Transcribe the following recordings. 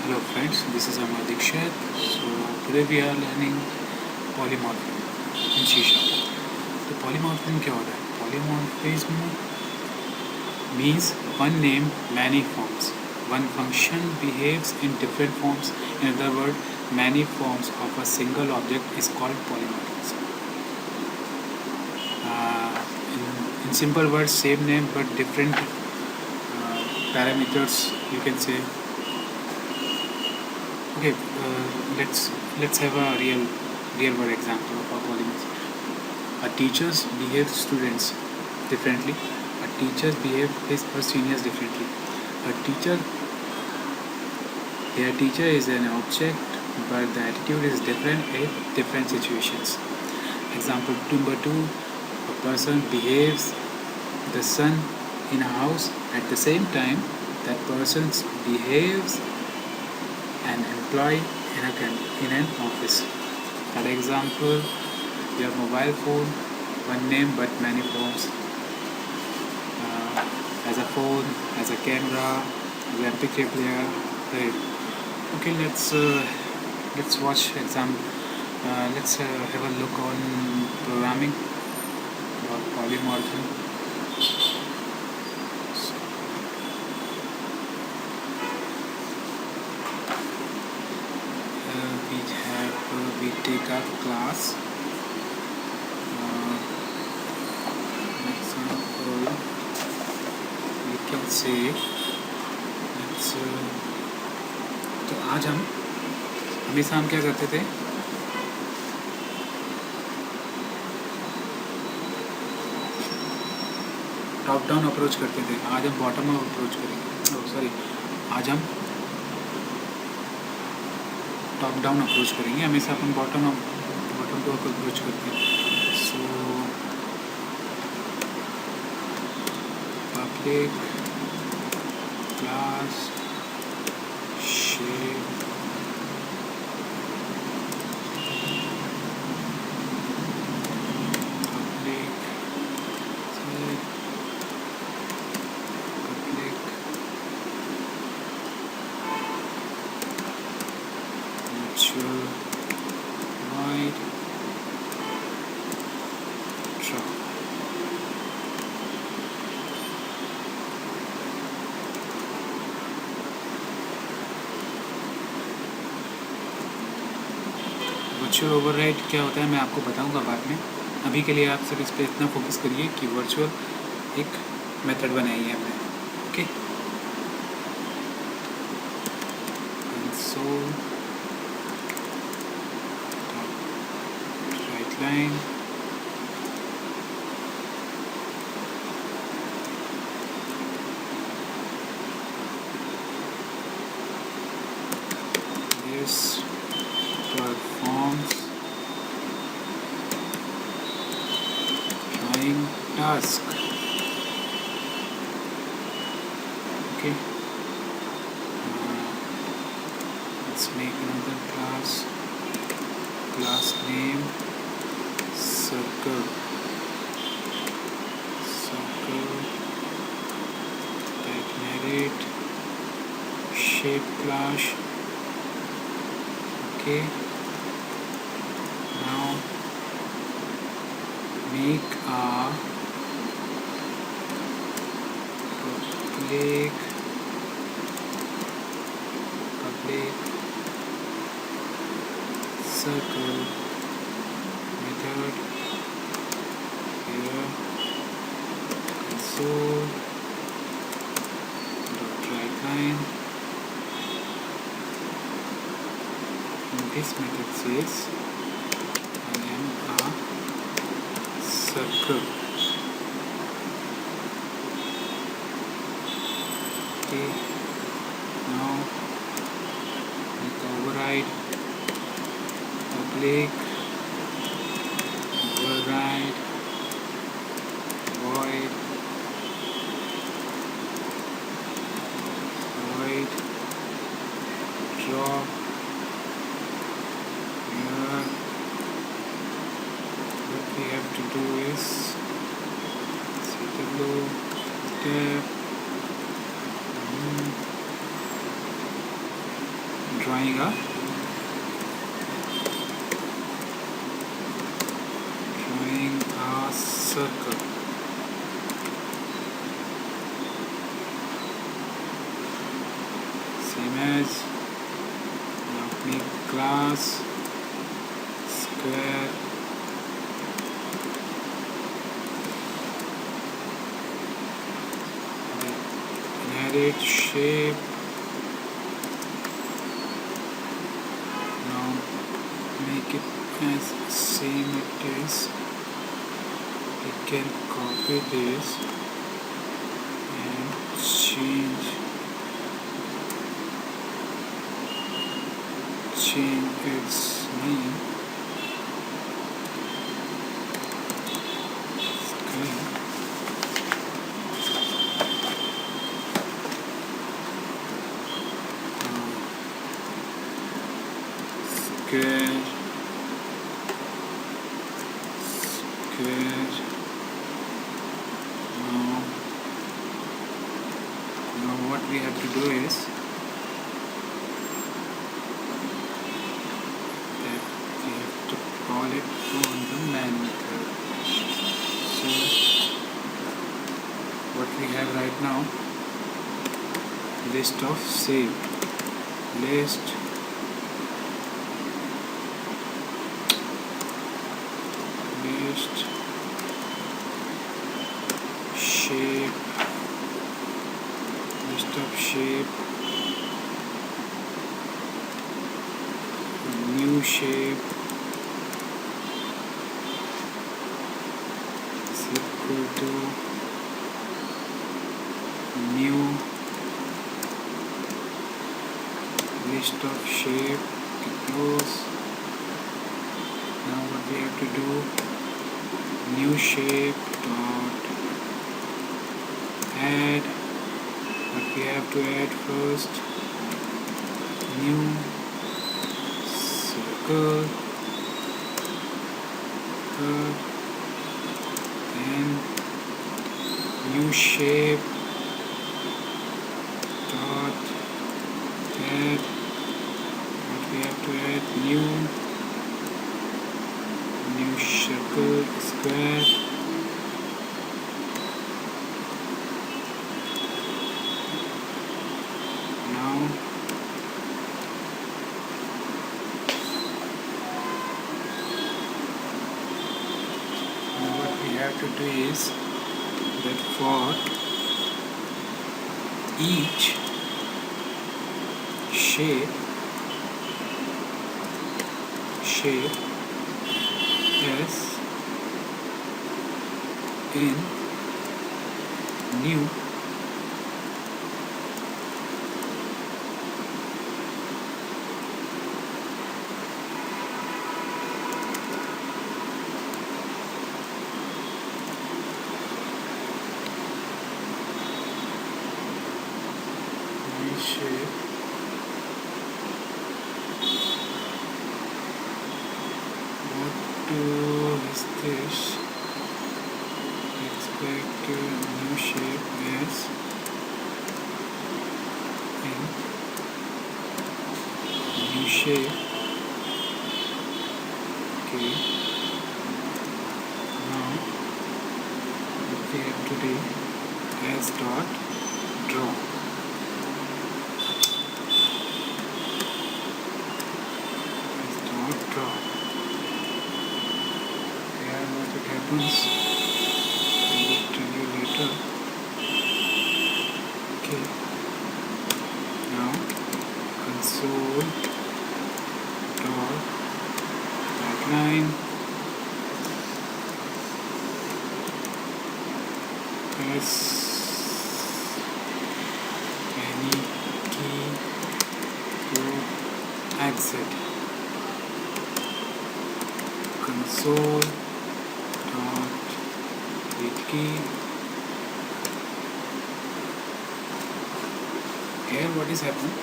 Hello friends, this is Amar Dikshit. So today we are learning polymorphism in C sharp. तो polymorphism क्या होता है? Polymorphism means one name, many forms. One function behaves in different forms. In other words, many forms of a single object is called polymorphism. In simple words, same name but different parameters. You can say. Okay, let's have a real world example of a polymorphism. A teachers behave students differently. A teachers behave his or seniors differently. A teacher, their teacher is an object, but the attitude is different in different situations. Example number 2, a person behaves the son in a house at the same time that person behaves an employee in an office. For example, your mobile phone, one name but many forms. As a phone, as a camera, as an MP3 player. Right. Okay, let's watch exam. Let's have a look on programming about polymorphism. We take a class. Example, we can say let's. तो आज हम हमेशा हम क्या करते थे? Top down approach करते थे. आज हम बॉटम अप अप्रोच करेंगे. आज हम टॉप डाउन अप्रोच करेंगे. हमेशा अपन बॉटम टू अप्रोच करते हैं. So public class shape wide draw. Virtual override क्या होता है मैं आपको बताऊंगा बाद में. अभी के लिए आप सिर्फ इस पर इतना फोकस करिए कि वर्चुअल एक मेथड बनाई है हमने. Okay, console line this performs drawing task. Okay, let's make another class name circle type narrate shape class. Okay, now make a public circle method. Console dot write line. And this method says I am a circle. Okay, now make override public override void draw. Here what we have to do is CW tab drawing a circle. Same as now make class square inherit shape. Now make it as same it is. We can copy this and change its name. Square. Now what we have to do is that we have to call it on the main method. So what we have right now, list of save, list shape, list of shape, new shape is equal to new list of shape. Close. Now what we have to do, new shape dot add, but we have to add first new circle, and new shape dot add, but we have to add new circle square. Now what we have to do is that for each shape as in new shape what is this, expect new shape as in new shape. Okay, now what we have to do as dot draw. What happens, I will tell you later. Okay, now console dot outline press any key to exit. Console dot read key. Here what is happening?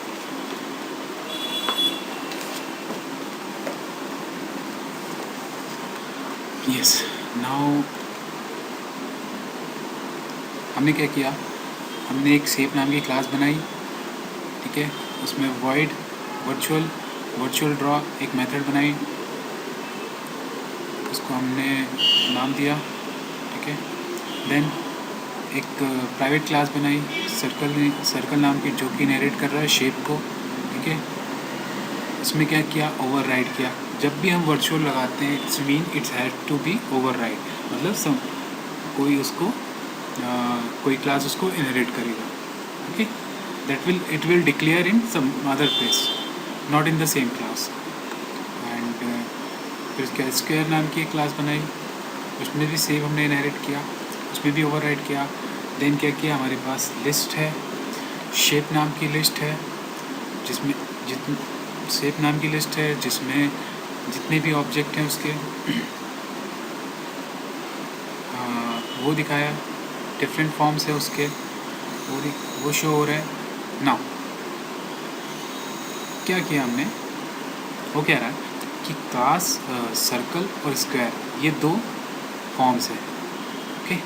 Yes, now हमने क्या किया, हमने एक shape नाम की class बनाई, ठीक है, उसमें void वर्चुअल ड्रॉ एक मेथड बनाई, उसको हमने नाम दिया, ठीक है। देन एक प्राइवेट क्लास बनाई सर्कल नाम की, जो कि इनहेरिट कर रहा है शेप को, ठीक है। इसमें क्या किया, ओवरराइड किया। जब भी हम वर्चुअल लगाते हैं it's mean it's had to be override, मतलब कोई क्लास उसको इनहेरिट करेगा, okay. It will declare in some other place, not in the same class. And फिर क्या स्क्वायर नाम की एक क्लास बनाई, उसमें भी सेम हमने इनहेरिट किया, उसमें भी ओवरराइड किया। देन क्या किया, हमारे पास लिस्ट है, शेप नाम की लिस्ट है, जिसमें शेप नाम की लिस्ट है जिसमें जितने भी ऑब्जेक्ट हैं उसके वो दिखाया, डिफरेंट फॉर्म्स है उसके, वो शो हो रहा है। नाउ क्या किया हमने, वो कह रहा है कि क्लास सर्कल और स्क्वायर ये दो फॉर्म्स है, ओके।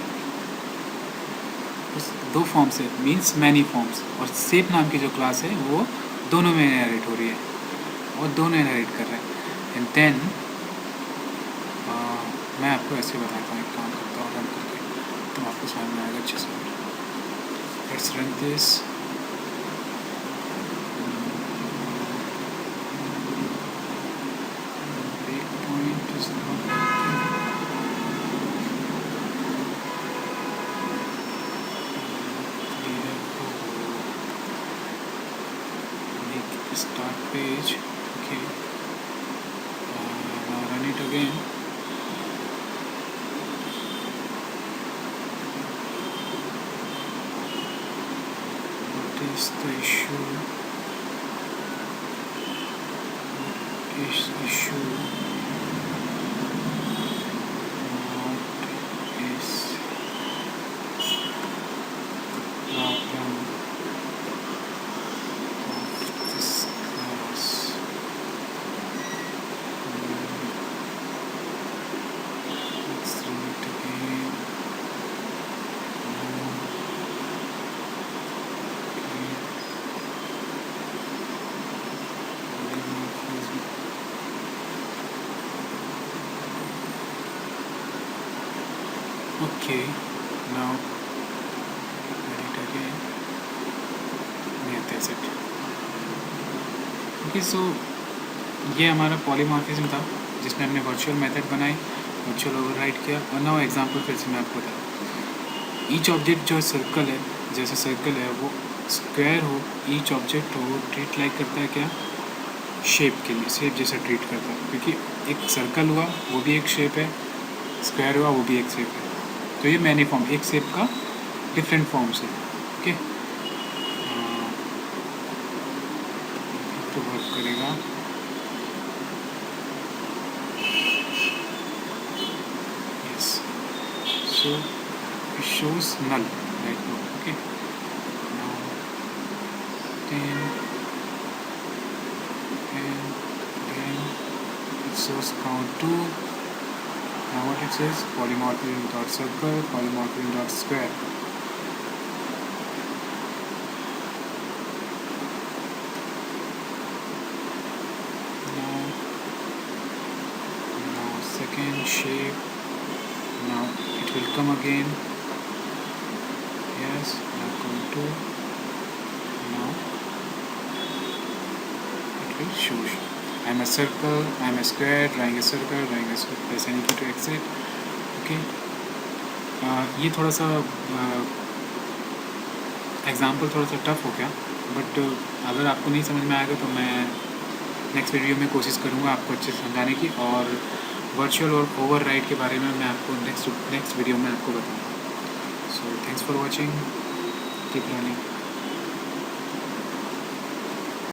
उस दो फॉर्म्स है मीन्स मैनी फॉर्म्स, और शेप नाम की जो क्लास है वो दोनों में इनहेरिट हो रही है और दोनों इनहेरिट कर रहे हैं। एंड देन मैं आपको ऐसे बताता हूँ, एक काम करता हूँ रन करके, तो आपको समझ में आएगा अच्छे से। Let's run this. Start page, okay. Now run it again. What is the issue? What is the issue? What is the problem of this class? Let's run it again. Okay, now run it again. Yeah, that's it. Okay, so ये हमारा polymorphism था जिसमें हमने virtual method बनाई, virtual override किया। और now example फिर से मैं आपको बताऊँ। ईच ऑब्जेक्ट जो सर्कल है, जैसे सर्कल है वो स्क्वायर हो, ईच ऑब्जेक्ट हो, वो ट्रीट लाइक करता है क्या, शेप के लिए, शेप जैसा ट्रीट करता है, क्योंकि एक सर्कल हुआ वो भी एक शेप है, स्क्वायर हुआ वो भी एक शेप है। तो ये मैनी फॉर्म, एक शेप का डिफरेंट फॉर्म्स है, ओके। तो वर्क करेगा। Yes, so it shows null right now, okay. Now 10 and then it shows count 2. Now what it says, polymorphism dot circle, polymorphism dot square. Now second shape, now it will come again. Yes, now come to, now it will show I'm a circle, I'm a square, drawing a circle, drawing a square, press any key to exit, okay. ये थोड़ा सा example थोड़ा सा tough हो गया, but अगर आपको नहीं समझ में आएगा तो मैं नेक्स्ट वीडियो में कोशिश करूँगा आपको अच्छे से समझाने की, और वर्चुअल और ओवरराइड के बारे में मैं आपको नेक्स्ट वीडियो में आपको बताऊँगा। So thanks for watching, keep learning.